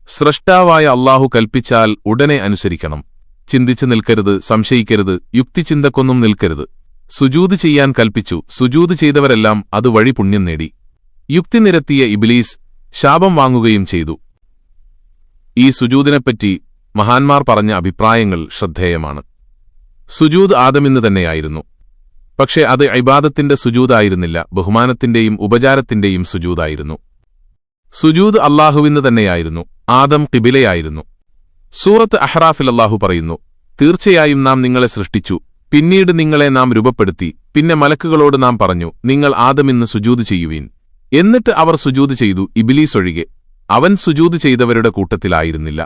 സ്രഷ്ടാവായ അല്ലാഹു കൽപ്പിച്ചാൽ ഉടനെ അനുസരിക്കണം. ചിന്തിച്ചു നിൽക്കരുത്, സംശയിക്കരുത്, യുക്തിചിന്തക്കൊന്നും നിൽക്കരുത്. സുജൂദ് ചെയ്യാൻ കൽപ്പിച്ചു. സുജൂദ് ചെയ്തവരെല്ലാം അതുവഴി പുണ്യം നേടി. യുക്തി നിരത്തിയ ഇബ്ലീസ് ശാപം വാങ്ങുകയും ചെയ്തു. ഈ സുജൂദിനെപ്പറ്റി മഹാന്മാർ പറഞ്ഞ അഭിപ്രായങ്ങൾ ശ്രദ്ധേയമാണ്. സുജൂദ് ആദമിന്ന് തന്നെയായിരുന്നു. പക്ഷേ അത് ഇബാദത്തിന്റെ സുജൂദായിരുന്നില്ല, ബഹുമാനത്തിന്റെയും ഉപചാരത്തിന്റെയും സുജൂദായിരുന്നു. സുജൂദ് അല്ലാഹുവിന് തന്നെയായിരുന്നു. ആദം ഖിബിലയായിരുന്നു. സൂറത്ത് അഹ്റാഫിൽ അല്ലാഹു പറയുന്നു, തീർച്ചയായും നാം നിങ്ങളെ സൃഷ്ടിച്ചു, പിന്നീട് നിങ്ങളെ നാം രൂപപ്പെടുത്തി, പിന്നെ മലക്കുകളോട് നാം പറഞ്ഞു, നിങ്ങൾ ആദമിന്ന് സുജൂദ് ചെയ്യുവീൻ. എന്നിട്ട് അവർ സുജൂദ് ചെയ്തു, ഇബ്ലീസ് ഒഴികെ. അവൻ സുജൂദ് ചെയ്തവരുടെ കൂട്ടത്തിലായിരുന്നില്ല.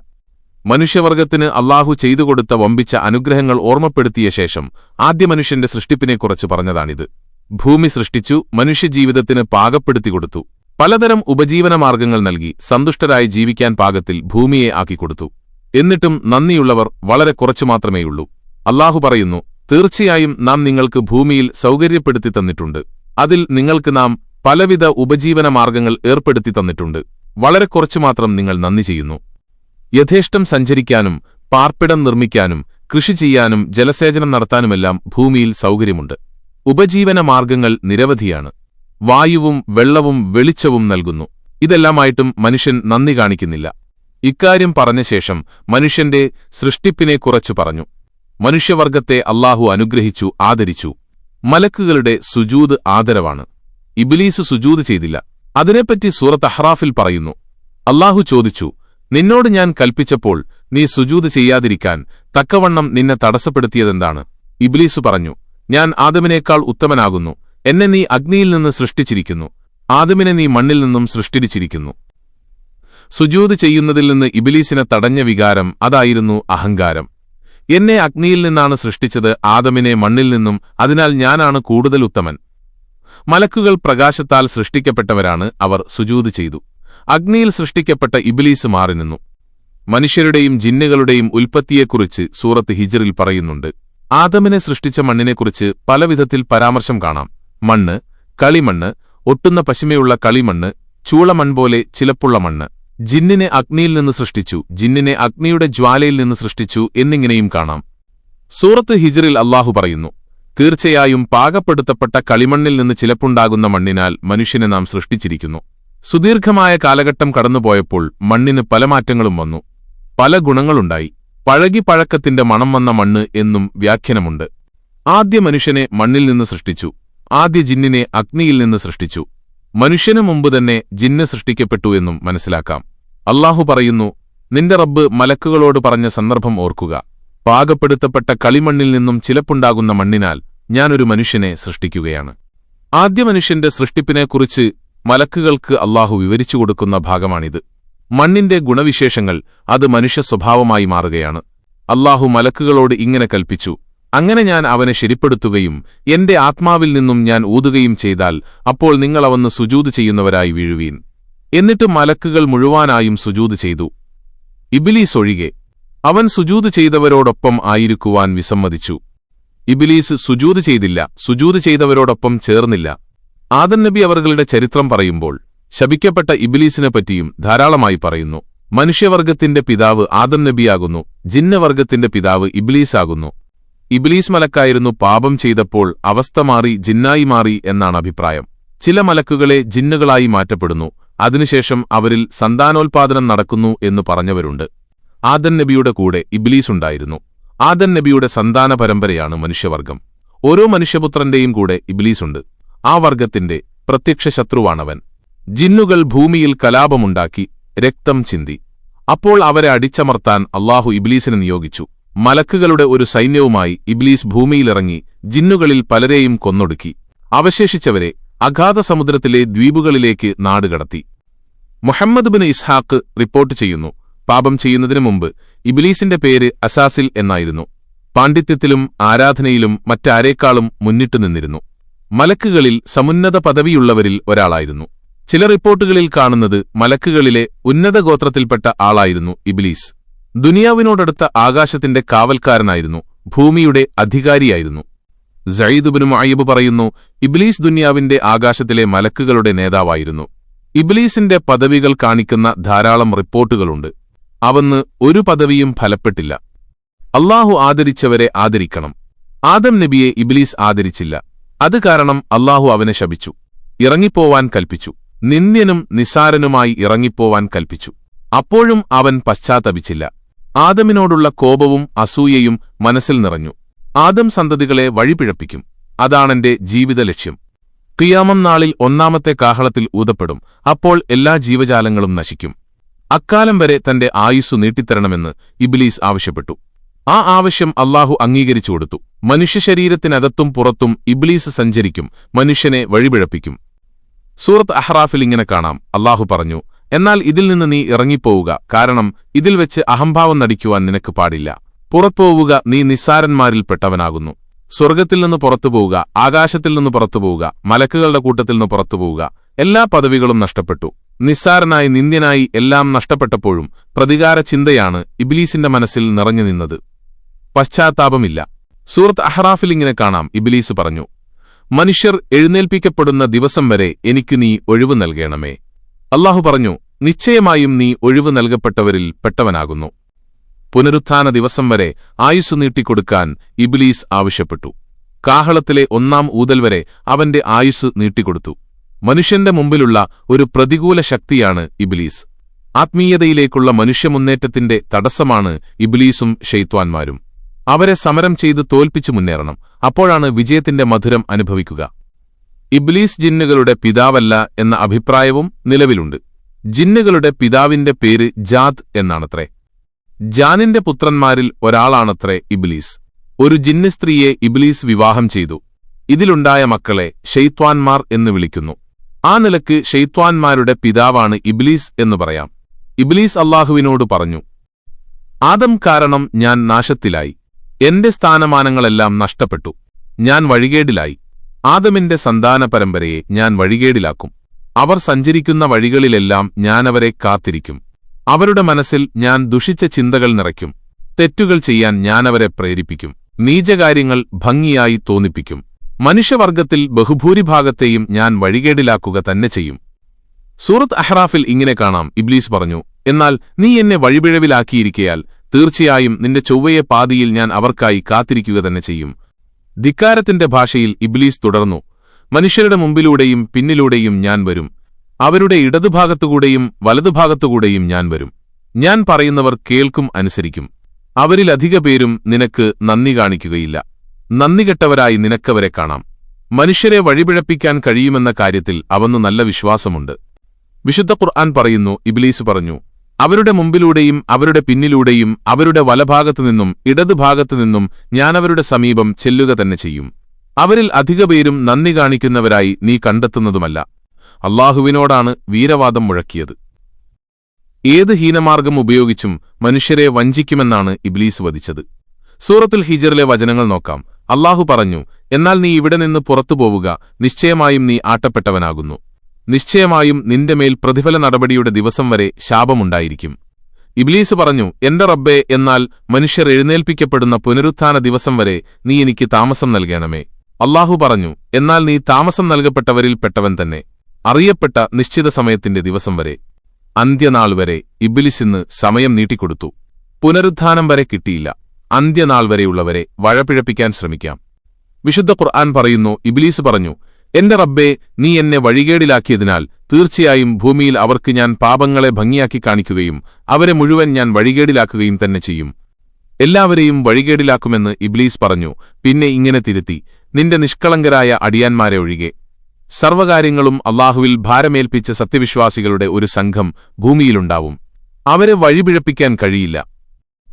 മനുഷ്യവർഗത്തിന് അല്ലാഹു ചെയ്തുകൊടുത്ത വമ്പിച്ച അനുഗ്രഹങ്ങൾ ഓർമ്മപ്പെടുത്തിയ ശേഷം ആദ്യ മനുഷ്യന്റെ സൃഷ്ടിപ്പിനെക്കുറിച്ച് പറഞ്ഞതാണിത്. ഭൂമി സൃഷ്ടിച്ചു, മനുഷ്യജീവിതത്തിന് പാകപ്പെടുത്തിക്കൊടുത്തു. പലതരം ഉപജീവനമാർഗ്ഗങ്ങൾ നൽകി സന്തുഷ്ടരായി ജീവിക്കാൻ പാകത്തിൽ ഭൂമിയെ ആക്കിക്കൊടുത്തു. എന്നിട്ടും നന്ദിയുള്ളവർ വളരെ കുറച്ചു മാത്രമേയുള്ളൂ. അല്ലാഹു പറയുന്നു, തീർച്ചയായും നാം നിങ്ങൾക്ക് ഭൂമിയിൽ സൗകര്യപ്പെടുത്തി തന്നിട്ടുണ്ട്. അതിൽ നിങ്ങൾക്ക് നാം പലവിധ ഉപജീവനമാർഗ്ഗങ്ങൾ ഏർപ്പെടുത്തി തന്നിട്ടുണ്ട്. വളരെ കുറച്ചു മാത്രം നിങ്ങൾ നന്ദി ചെയ്യുന്നു. യഥേഷ്ടം സഞ്ചരിക്കാനും പാർപ്പിടം നിർമ്മിക്കാനും കൃഷി ചെയ്യാനും ജലസേചനം നടത്താനുമെല്ലാം ഭൂമിയിൽ സൗകര്യമുണ്ട്. ഉപജീവനമാർഗ്ഗങ്ങൾ നിരവധിയാണ്. വായുവും വെള്ളവും വെളിച്ചവും നൽകുന്നു. ഇതെല്ലാമായിട്ടും മനുഷ്യൻ നന്ദി കാണിക്കുന്നില്ല. ഇക്കാര്യം പറഞ്ഞ ശേഷം മനുഷ്യന്റെ സൃഷ്ടിപ്പിനെക്കുറിച്ചു പറഞ്ഞു. മനുഷ്യവർഗത്തെ അല്ലാഹു അനുഗ്രഹിച്ചു, ആദരിച്ചു. മലക്കുകളുടെ സുജൂദ് ആദരവാണ്. ഇബ്ലീസ് സുജൂദ് ചെയ്തില്ല. അതിനെപ്പറ്റി സൂറത്ത് അഹ്റാഫിൽ പറയുന്നു, അല്ലാഹു ചോദിച്ചു, നിന്നോട് ഞാൻ കൽപ്പിച്ചപ്പോൾ നീ സുജൂദ് ചെയ്യാതിരിക്കാൻ തക്കവണ്ണം നിന്നെ തടസ്സപ്പെടുത്തിയതെന്താണ്? ഇബ്ലീസ് പറഞ്ഞു, ഞാൻ ആദമിനേക്കാൾ ഉത്തമനാകുന്നു. എന്നെ നീ അഗ്നിയിൽ നിന്ന് സൃഷ്ടിച്ചിരിക്കുന്നു, ആദമിനെ നീ മണ്ണിൽ നിന്നും സൃഷ്ടിച്ചിരിക്കുന്നു. സുജൂദ് ചെയ്യുന്നതിൽ നിന്ന് ഇബ്ലീസിനെ തടഞ്ഞ വികാരം അതായിരുന്നു അഹങ്കാരം. എന്നെ അഗ്നിയിൽ നിന്നാണ് സൃഷ്ടിച്ചത്, ആദമിനെ മണ്ണിൽ നിന്നും, അതിനാൽ ഞാനാണ് കൂടുതൽ ഉത്തമൻ. മലക്കുകൾ പ്രകാശത്താൽ സൃഷ്ടിക്കപ്പെട്ടവരാണ്, അവർ സുജൂദ് ചെയ്തു. അഗ്നിയിൽ സൃഷ്ടിക്കപ്പെട്ട ഇബ്ലീസ് മാറി നിന്നു. മനുഷ്യരുടെയും ജിന്നുകളുടെയും ഉൽപ്പത്തിയെക്കുറിച്ച് സൂറത്ത് ഹിജ്റിൽ പറയുന്നുണ്ട്. ആദമിനെ സൃഷ്ടിച്ച മണ്ണിനെക്കുറിച്ച് പലവിധത്തിൽ പരാമർശം കാണാം. മണ്ണ്, കളിമണ്ണ്, ഒട്ടുന്ന പശിമയുള്ള കളിമണ്ണ്, ചൂളമൺ പോലെ ചിലപ്പുള്ള മണ്ണ്. ജിന്നിനെ അഗ്നിയിൽ നിന്ന് സൃഷ്ടിച്ചു, ജിന്നിനെ അഗ്നിയുടെ ജ്വാലയിൽ നിന്ന് സൃഷ്ടിച്ചു എന്നിങ്ങനെയും കാണാം. സൂറത്ത് ഹിജ്റിൽ അല്ലാഹു പറയുന്നു, തീർച്ചയായും പാകപ്പെടുത്തപ്പെട്ട കളിമണ്ണിൽ നിന്ന് ചിലപ്പുണ്ടാകുന്ന മണ്ണിനാൽ മനുഷ്യനെ നാം സൃഷ്ടിച്ചിരിക്കുന്നു. സുദീർഘമായ കാലഘട്ടം കടന്നുപോയപ്പോൾ മണ്ണിന് പല മാറ്റങ്ങളും വന്നു. പല ഗുണങ്ങളുണ്ടായി. പഴകിപ്പഴക്കത്തിന്റെ മണം വന്ന മണ്ണ് എന്നും വ്യാഖ്യാനമുണ്ട്. ആദ്യ മനുഷ്യനെ മണ്ണിൽ നിന്ന് സൃഷ്ടിച്ചു. ആദ്യ ജിന്നിനെ അഗ്നിയിൽ നിന്ന് സൃഷ്ടിച്ചു. മനുഷ്യനു മുമ്പ് തന്നെ ജിന്ന് സൃഷ്ടിക്കപ്പെട്ടു എന്നും മനസ്സിലാക്കാം. അല്ലാഹു പറയുന്നു, നിന്റെ റബ്ബ് മലക്കുകളോട് പറഞ്ഞ സന്ദർഭം ഓർക്കുക. പാകപ്പെടുത്തപ്പെട്ട കളിമണ്ണിൽ നിന്നും ചിലപ്പുണ്ടാകുന്ന മണ്ണിനാൽ ഞാനൊരു മനുഷ്യനെ സൃഷ്ടിക്കുകയാണ്. ആദ്യ മനുഷ്യന്റെ സൃഷ്ടിപ്പിനെക്കുറിച്ച് മലക്കുകൾക്ക് അല്ലാഹു വിവരിച്ചു കൊടുക്കുന്ന ഭാഗമാണിത്. മണ്ണിന്റെ ഗുണവിശേഷങ്ങൾ അത് മനുഷ്യ സ്വഭാവമായി മാറുകയാണ്. അല്ലാഹു മലക്കുകളോട് ഇങ്ങനെ കൽപ്പിച്ചു, അങ്ങനെ ഞാൻ അവനെ ശരിപ്പെടുത്തുകയും എന്റെ ആത്മാവിൽ നിന്നും ഞാൻ ഊതുകയും ചെയ്താൽ അപ്പോൾ നിങ്ങൾ അവന് സുജൂദ് ചെയ്യുന്നവരായി വീഴുവീൻ. എന്നിട്ട് മലക്കുകൾ മുഴുവനായും സുജൂദ് ചെയ്തു, ഇബ്ലീസ് ഒഴികെ. അവൻ സുജൂദ് ചെയ്തവരോടൊപ്പം ആയിരിക്കുവാൻ വിസമ്മതിച്ചു. ഇബ്ലീസ് സുജൂദ് ചെയ്തില്ല, സുജൂദ് ചെയ്തവരോടൊപ്പം ചേർന്നില്ല. ആദം നബി അവരുടെ ചരിത്രം പറയുമ്പോൾ ശപിക്കപ്പെട്ട ഇബ്ലീസിനെപ്പറ്റിയും ധാരാളമായി പറയുന്നു. മനുഷ്യവർഗത്തിന്റെ പിതാവ് ആദം നബിയാകുന്നു, ജിന്നവർഗത്തിന്റെ പിതാവ് ഇബ്ലീസാകുന്നു. ഇബ്ലീസ് മലക്കായിരുന്നു. പാപം ചെയ്തപ്പോൾ അവസ്ഥ മാറി ജിന്നായി മാറി എന്നാണ് അഭിപ്രായം. ചില മലക്കുകളെ ജിന്നുകളായി മാറ്റപ്പെടുന്നു, അതിനുശേഷം അവരിൽ സന്താനോൽപാദനം നടക്കുന്നു എന്ന് പറഞ്ഞവരുണ്ട്. ആദം നബിയുടെ കൂടെ ഇബ്ലീസ് ഉണ്ടായിരുന്നു. ആദം നബിയുടെ സന്താന പരമ്പരയാണ് മനുഷ്യവർഗം. ഓരോ മനുഷ്യപുത്രന്റെയും കൂടെ ഇബ്ലീസുണ്ട്. ആ വർഗത്തിന്റെ പ്രത്യക്ഷ ശത്രുവാണവൻ. ജിന്നുകൾ ഭൂമിയിൽ കലാപമുണ്ടാക്കി രക്തം ചിന്തി. അപ്പോൾ അവരെ അടിച്ചമർത്താൻ അല്ലാഹു ഇബ്ലീസിനെ നിയോഗിച്ചു. മലക്കുകളുടെ ഒരു സൈന്യവുമായി ഇബ്ലീസ് ഭൂമിയിലിറങ്ങി ജിന്നുകളിൽ പലരെയും കൊന്നൊടുക്കി. അവശേഷിച്ചവരെ അഗാധസമുദ്രത്തിലെ ദ്വീപുകളിലേക്ക് നാടുകടത്തി. മുഹമ്മദ് ബിൻ ഇസ്ഹാഖ് റിപ്പോർട്ട് ചെയ്യുന്നു, പാപം ചെയ്യുന്നതിനു മുമ്പ് ഇബ്ലീസിന്റെ പേര് അസാസിൽ എന്നായിരുന്നു. പാണ്ഡിത്യത്തിലും ആരാധനയിലും മറ്റാരേക്കാളും മുന്നിട്ടു നിന്നിരുന്നു. മലക്കുകളിൽ സമുന്നത പദവിയുള്ളവരിൽ ഒരാളായിരുന്നു. ചില റിപ്പോർട്ടുകളിൽ കാണുന്നത് മലക്കുകളിലെ ഉന്നത ഗോത്രത്തിൽപ്പെട്ട ആളായിരുന്നു ഇബ്ലീസ്. ദുനിയാവിനോടടുത്ത ആകാശത്തിന്റെ കാവൽക്കാരനായിരുന്നു, ഭൂമിയുടെ അധികാരിയായിരുന്നു. സഈദ് ഇബ്നു മുഅയ്യിബ് പറയുന്നു, ഇബ്ലീസ് ദുനിയാവിന്റെ ആകാശത്തിലെ മലക്കുകളുടെ നേതാവായിരുന്നു. ഇബ്ലീസിന്റെ പദവികൾ കാണിക്കുന്ന ധാരാളം റിപ്പോർട്ടുകളുണ്ട്. അവന്ന് ഒരു പദവിയും ഫലപ്പെട്ടില്ല. അല്ലാഹു ആദരിച്ചവരെ ആദരിക്കണം. ആദം നബിയെ ഇബ്ലീസ് ആദരിച്ചില്ല. അത് കാരണം അല്ലാഹു അവനെ ശപിച്ചു, ഇറങ്ങിപ്പോവാൻ കൽപ്പിച്ചു. നിന്ദ്യനും നിസാരനുമായി ഇറങ്ങിപ്പോവാൻ കൽപ്പിച്ചു. അപ്പോഴും അവൻ പശ്ചാത്തപിച്ചില്ല. ആദമിനോടുള്ള കോപവും അസൂയയും മനസ്സിൽ നിറഞ്ഞു. ആദം സന്തതികളെ വഴിപിഴപ്പിക്കും. അതാണെന്റെ ജീവിത ലക്ഷ്യം. ഖിയാമം നാളിൽ ഒന്നാമത്തെ കാഹളത്തിൽ ഊതപ്പെടും. അപ്പോൾ എല്ലാ ജീവജാലങ്ങളും നശിക്കും. അക്കാലം വരെ തന്റെ ആയുസ്സു നീട്ടിത്തരണമെന്ന് ഇബ്ലീസ് ആവശ്യപ്പെട്ടു. ആ ആവശ്യം അല്ലാഹു അംഗീകരിച്ചു കൊടുത്തു. മനുഷ്യശരീരത്തിനകത്തും പുറത്തും ഇബ്ലീസ് സഞ്ചരിക്കും, മനുഷ്യനെ വഴിപിഴപ്പിക്കും. സൂറത്ത് അഹ്റാഫിൽ ഇങ്ങനെ കാണാം, അല്ലാഹു പറഞ്ഞു, എന്നാൽ ഇതിൽ നിന്ന് നീ ഇറങ്ങിപ്പോവുക, കാരണം ഇതിൽ വെച്ച് അഹംഭാവം നടിക്കുവാൻ നിനക്ക് പാടില്ല. പുറത്തുപോവുക, നീ നിസ്സാരന്മാരിൽപ്പെട്ടവനാകുന്നു. സ്വർഗ്ഗത്തിൽ നിന്ന് പുറത്തുപോവുക, ആകാശത്തിൽ നിന്ന് പുറത്തുപോവുക, മലക്കുകളുടെ കൂട്ടത്തിൽ നിന്ന് പുറത്തുപോവുക. എല്ലാ പദവികളും നഷ്ടപ്പെട്ടു. നിസ്സാരനായി നിന്ദ്യനായി എല്ലാം നഷ്ടപ്പെട്ടപ്പോഴും പ്രതികാര ചിന്തയാണ് ഇബ്ലീസിന്റെ മനസ്സിൽ നിറഞ്ഞു നിന്നത്. പശ്ചാത്താപമില്ല. സൂറത്ത് അഹ്റാഫിൽ ഇങ്ങനെ കാണാം, ഇബ്ലീസ് പറഞ്ഞു, മനുഷ്യർ എഴുന്നേൽപ്പിക്കപ്പെടുന്ന ദിവസം വരെ എനിക്ക് നീ ഒഴിവു നൽകണമേ. അല്ലാഹു പറഞ്ഞു, നിശ്ചയമായും നീ ഒഴിവു നൽകപ്പെട്ടവരിൽ പെട്ടവനാകുന്നു. പുനരുത്ഥാന ദിവസം വരെ ആയുസ്സു നീട്ടിക്കൊടുക്കാൻ ഇബ്ലീസ് ആവശ്യപ്പെട്ടു. കാഹളത്തിലെ ഒന്നാം ഊതൽ വരെ അവന്റെ ആയുസ്സ് നീട്ടിക്കൊടുത്തു. മനുഷ്യന്റെ മുമ്പിലുള്ള ഒരു പ്രതികൂല ശക്തിയാണ് ഇബ്ലീസ്. ആത്മീയതയിലേക്കുള്ള മനുഷ്യമുന്നേറ്റത്തിന്റെ തടസ്സമാണ് ഇബ്ലീസും ശൈത്വാന്മാരും. അവരെ സമരം ചെയ്ത് തോൽപ്പിച്ചു മുന്നേറണം. അപ്പോഴാണ് വിജയത്തിന്റെ മധുരം അനുഭവിക്കുക. ഇബ്ലീസ് ജിന്നുകളുടെ പിതാവല്ല എന്ന അഭിപ്രായവും നിലവിലുണ്ട്. ജിന്നുകളുടെ പിതാവിന്റെ പേര് ജാദ് എന്നാണത്രേ. ജാനിന്റെ പുത്രന്മാരിൽ ഒരാളാണത്രേ ഇബ്ലീസ്. ഒരു ജിന്ന് സ്ത്രീയെ ഇബ്ലീസ് വിവാഹം ചെയ്തു. ഇതിലുണ്ടായ മക്കളെ ശൈത്വാന്മാർ എന്ന് വിളിക്കുന്നു. ആ നിലക്ക് ശൈത്വാന്മാരുടെ പിതാവാണ് ഇബ്ലീസ് എന്നു പറയാം. ഇബ്ലീസ് അല്ലാഹുവിനോട് പറഞ്ഞു, ആദം കാരണം ഞാൻ നാശത്തിലായി. എന്റെ സ്ഥാനമാനങ്ങളെല്ലാം നഷ്ടപ്പെട്ടു. ഞാൻ വഴികേടിലായി. ആദമിന്റെ സന്താന പരമ്പരയെ ഞാൻ വഴികേടിലാക്കും. അവർ സഞ്ചരിക്കുന്ന വഴികളിലെല്ലാം ഞാനവരെ കാത്തിരിക്കും. അവരുടെ മനസ്സിൽ ഞാൻ ദുഷിച്ച ചിന്തകൾ നിറയ്ക്കും. തെറ്റുകൾ ചെയ്യാൻ ഞാനവരെ പ്രേരിപ്പിക്കും. നീചകാര്യങ്ങൾ ഭംഗിയായി തോന്നിപ്പിക്കും. മനുഷ്യവർഗത്തിൽ ബഹുഭൂരിഭാഗത്തെയും ഞാൻ വഴികേടിലാക്കുക തന്നെ ചെയ്യും. സൂറത്ത് അഹ്റാഫിൽ ഇങ്ങനെ കാണാം, ഇബ്ലീസ് പറഞ്ഞു, എന്നാൽ നീ എന്നെ വഴിപിഴവിലാക്കിയിരിക്കയാൽ തീർച്ചയായും നിന്റെ ചൊവ്വയെ പാതിയിൽ ഞാൻ അവർക്കായി കാത്തിരിക്കുക തന്നെ ചെയ്യും. ധിക്കാരത്തിന്റെ ഭാഷയിൽ ഇബ്ലീസ് തുടർന്നു, മനുഷ്യരുടെ മുമ്പിലൂടെയും പിന്നിലൂടെയും ഞാൻ വരും. അവരുടെ ഇടതുഭാഗത്തുകൂടെയും വലതുഭാഗത്തുകൂടെയും ഞാൻ വരും. ഞാൻ പറയുന്നവർ കേൾക്കും, അനുസരിക്കും. അവരിലധിക പേരും നിനക്ക് നന്ദി കാണിക്കുകയില്ല. നന്ദികെട്ടവരായി നിനക്കവരെ കാണാം. മനുഷ്യരെ വഴിപിഴപ്പിക്കാൻ കഴിയുമെന്ന കാര്യത്തിൽ അവന്നു നല്ല വിശ്വാസമുണ്ട്. വിശുദ്ധ ഖുർആൻ പറയുന്നു, ഇബ്ലീസ് പറഞ്ഞു, അവരുടെ മുമ്പിലൂടെയും അവരുടെ പിന്നിലൂടെയും അവരുടെ വലഭാഗത്തുനിന്നും ഇടതുഭാഗത്തുനിന്നും ഞാനവരുടെ സമീപം ചെല്ലുക തന്നെ ചെയ്യും. അവരിൽ അധികപേരും നന്ദി കാണിക്കുന്നവരായി നീ കണ്ടെത്തുന്നതുമല്ല. അല്ലാഹുവിനോടാണ് വീരവാദം മുഴക്കിയത്. ഏത് ഹീനമാർഗം ഉപയോഗിച്ചും മനുഷ്യരെ വഞ്ചിക്കുമെന്നാണ് ഇബ്ലീസ് വധിച്ചത്. സൂറത്തുൽ ഹിജറിലെ വചനങ്ങൾ നോക്കാം. അല്ലാഹു പറഞ്ഞു, എന്നാൽ നീ ഇവിടെ നിന്ന് പുറത്തുപോവുക, നിശ്ചയമായും നീ ആട്ടപ്പെട്ടവനാകുന്നു. നിശ്ചയമായും നിന്റെ മേൽ പ്രതിഫല നടപടിയുടെ ദിവസം വരെ ശാപമുണ്ടായിരിക്കും. ഇബ്ലീസ് പറഞ്ഞു, എന്റെ റബ്ബേ, എന്നാൽ മനുഷ്യർ എഴുന്നേൽപ്പിക്കപ്പെടുന്ന പുനരുത്ഥാന ദിവസം വരെ നീ എനിക്ക് താമസം നൽകണമേ. അല്ലാഹു പറഞ്ഞു, എന്നാൽ നീ താമസം നൽകപ്പെട്ടവരിൽ പെട്ടവൻ തന്നെ, അറിയപ്പെട്ട നിശ്ചിത സമയത്തിന്റെ ദിവസം വരെ. അന്ത്യനാൾ വരെ ഇബ്ലീസിന് സമയം നീട്ടിക്കൊടുത്തു. പുനരുത്ഥാനം വരെ കിട്ടിയില്ല. അന്ത്യനാൾ വരെയുള്ളവരെ വഴപിഴപ്പിക്കാൻ ശ്രമിക്കാം. വിശുദ്ധ ഖുർആൻ പറയുന്നു, ഇബ്ലീസ് പറഞ്ഞു, എന്റെ റബ്ബേ, നീ എന്നെ വഴികേടിലാക്കിയതിനാൽ തീർച്ചയായും ഭൂമിയിൽ അവർക്ക് ഞാൻ പാപങ്ങളെ ഭംഗിയാക്കി കാണിക്കുകയും അവരെ മുഴുവൻ ഞാൻ വഴികേടിലാക്കുകയും തന്നെ ചെയ്യും. എല്ലാവരെയും വഴികേടിലാക്കുമെന്ന് ഇബ്ലീസ് പറഞ്ഞു. പിന്നെ ഇങ്ങനെ തിരുത്തി, നിന്റെ നിഷ്കളങ്കരായ അടിയാന്മാരെ ഒഴികെ സർവകാര്യങ്ങളും അല്ലാഹുവിൽ ഭാരമേൽപ്പിച്ച സത്യവിശ്വാസികളുടെ ഒരു സംഘം ഭൂമിയിലുണ്ടാവും. അവരെ വഴിപിഴപ്പിക്കാൻ കഴിയില്ല.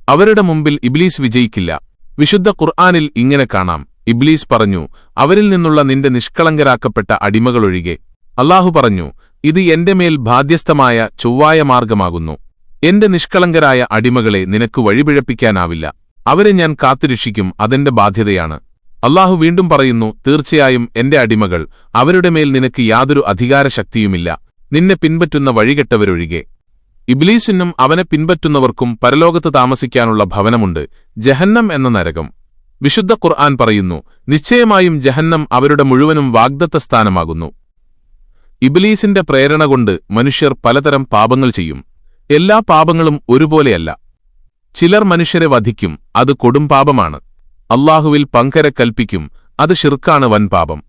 അവരുടെ മുമ്പിൽ ഇബ്ലീസ് വിജയിക്കില്ല. വിശുദ്ധ ഖുർആനിൽ ഇങ്ങനെ കാണാം, ഇബ്ലീസ് പറഞ്ഞു, അവരിൽ നിന്നുള്ള നിന്റെ നിഷ്കളങ്കരാക്കപ്പെട്ട അടിമകളൊഴികെ. അല്ലാഹു പറഞ്ഞു, ഇത് എന്റെ മേൽ ബാധ്യസ്ഥമായ ചൊവ്വായ മാർഗമാകുന്നു. എന്റെ നിഷ്കളങ്കരായ അടിമകളെ നിനക്ക് വഴിപിഴപ്പിക്കാനാവില്ല. അവരെ ഞാൻ കാത്തുരക്ഷിക്കും, അതെന്റെ ബാധ്യതയാണ്. അല്ലാഹു വീണ്ടും പറയുന്നു, തീർച്ചയായും എന്റെ അടിമകൾ, അവരുടെ മേൽ നിനക്ക് യാതൊരു അധികാരശക്തിയുമില്ല, നിന്നെ പിൻപറ്റുന്ന വഴികെട്ടവരൊഴികെ. ഇബ്ലീസിനും അവനെ പിൻപറ്റുന്നവർക്കും പരലോകത്ത് താമസിക്കാനുള്ള ഭവനമുണ്ട്, ജഹന്നം എന്ന നരകം. വിശുദ്ധ ഖുർആൻ പറയുന്നു, നിശ്ചയമായും ജഹന്നം അവരുടെ മുഴുവനും വാഗ്ദത്ത സ്ഥാനമാകുന്നു. ഇബ്ലീസിന്റെ പ്രേരണ കൊണ്ട് മനുഷ്യർ പലതരം പാപങ്ങൾ ചെയ്യും. എല്ലാ പാപങ്ങളും ഒരുപോലെയല്ല. ചിലർ മനുഷ്യരെ വധിക്കും, അത് കൊടുംപാപമാണ്. അല്ലാഹുവിൽ പങ്കര കൽപ്പിക്കും, അത് ശിർക്കാണ് വൻപാപം.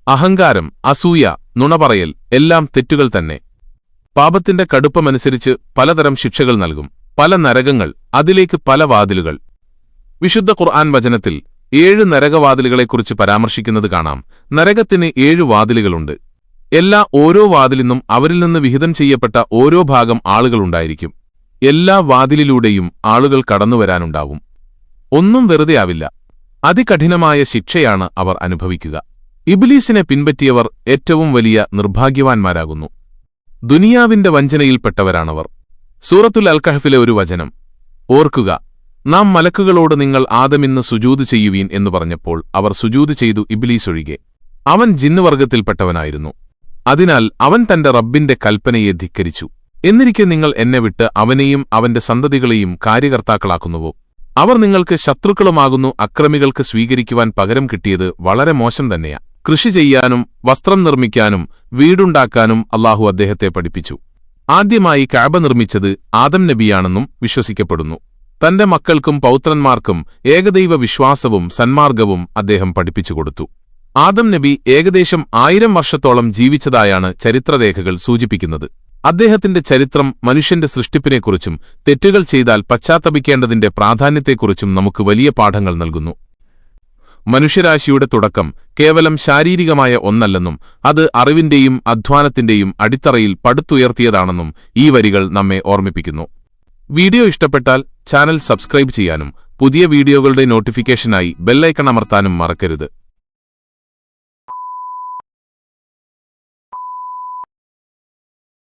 അഹങ്കാരം, അസൂയ, നുണപറയൽ എല്ലാം തെറ്റുകൾ തന്നെ. പാപത്തിന്റെ കടുപ്പമനുസരിച്ച് പലതരം ശിക്ഷകൾ നൽകും, പല നരകങ്ങൾ, അതിലേക്ക് പല വാതിലുകൾ. വിശുദ്ധ ഖുർആൻ വചനത്തിൽ 7 നരകവാതിലുകളെക്കുറിച്ച് പരാമർശിക്കുന്നത് കാണാം. നരകത്തിന് 7 വാതിലുകളുണ്ട്. ഓരോ വാതിലിനും അവരിൽ നിന്ന് വിഹിതം ചെയ്യപ്പെട്ട ഓരോ ഭാഗം ആളുകളുണ്ടായിരിക്കും. എല്ലാ വാതിലിലൂടെയും ആളുകൾ കടന്നുവരാനുണ്ടാവും. ഒന്നും വെറുതെയാവില്ല. അതികഠിനമായ ശിക്ഷയാണ് അവർ അനുഭവിക്കുക. ഇബ്ലീസിനെ പിൻപറ്റിയവർ ഏറ്റവും വലിയ നിർഭാഗ്യവാന്മാരാകുന്നു. ദുനിയാവിന്റെ വഞ്ചനയിൽപ്പെട്ടവരാണവർ. സൂറത്തുൽ അൽ കഹ്ഫിലെ ഒരു വചനം ഓർക്കുക, നാം മലക്കുകളോട് നിങ്ങൾ ആദമിന്ന് സുജൂദ് ചെയ്യുവീൻ എന്നു പറഞ്ഞപ്പോൾ അവർ സുജൂദ് ചെയ്തു, ഇബ്ലീസ് ഒഴികെ. അവൻ ജിന്നുവർഗത്തിൽപ്പെട്ടവനായിരുന്നു. അതിനാൽ അവൻ തന്റെ റബ്ബിന്റെ കൽപ്പനയെ ധിക്കരിച്ചു. എന്നിരിക്കെ നിങ്ങൾ എന്നെ വിട്ട് അവനെയും അവന്റെ സന്തതികളെയും കാര്യകർത്താക്കളാക്കുന്നുവോ? അവർ നിങ്ങൾക്ക് ശത്രുക്കളുമാകുന്നു. അക്രമികൾക്ക് സ്വീകരിക്കുവാൻ പകരം കിട്ടിയത് വളരെ മോശം തന്നെയാ. കൃഷി ചെയ്യാനും വസ്ത്രം നിർമ്മിക്കാനും വീടുണ്ടാക്കാനും അല്ലാഹു അദ്ദേഹത്തെ പഠിപ്പിച്ചു. ആദ്യമായി കഅബ നിർമ്മിച്ചത് ആദം നബിയാണെന്നും വിശ്വസിക്കപ്പെടുന്നു. തന്റെ മക്കൾക്കും പൗത്രന്മാർക്കും ഏകദൈവ വിശ്വാസവും സന്മാർഗവും അദ്ദേഹം പഠിപ്പിച്ചുകൊടുത്തു. ആദം നബി ഏകദേശം 1000 വർഷത്തോളം ജീവിച്ചതായാണ് ചരിത്രരേഖകൾ സൂചിപ്പിക്കുന്നത്. അദ്ദേഹത്തിന്റെ ചരിത്രം മനുഷ്യന്റെ സൃഷ്ടിപ്പിനെക്കുറിച്ചും തെറ്റുകൾ ചെയ്താൽ പശ്ചാത്തപിക്കേണ്ടതിന്റെ പ്രാധാന്യത്തെക്കുറിച്ചും നമുക്ക് വലിയ പാഠങ്ങൾ നൽകുന്നു. മനുഷ്യരാശിയുടെ തുടക്കം കേവലം ശാരീരികമായ ഒന്നല്ലെന്നും അത് അറിവിന്റെയും അധ്വാനത്തിന്റെയും അടിത്തറയിൽ പടുത്തുയർത്തിയതാണെന്നും ഈ വരികൾ നമ്മെ ഓർമ്മിപ്പിക്കുന്നു. വീഡിയോ ഇഷ്ടപ്പെട്ടാൽ ചാനൽ സബ്സ്ക്രൈബ് ചെയ്യാനും പുതിയ വീഡിയോകളുടെ നോട്ടിഫിക്കേഷനായി ബെല്ലൈക്കൺ അമർത്താനും മറക്കരുത്.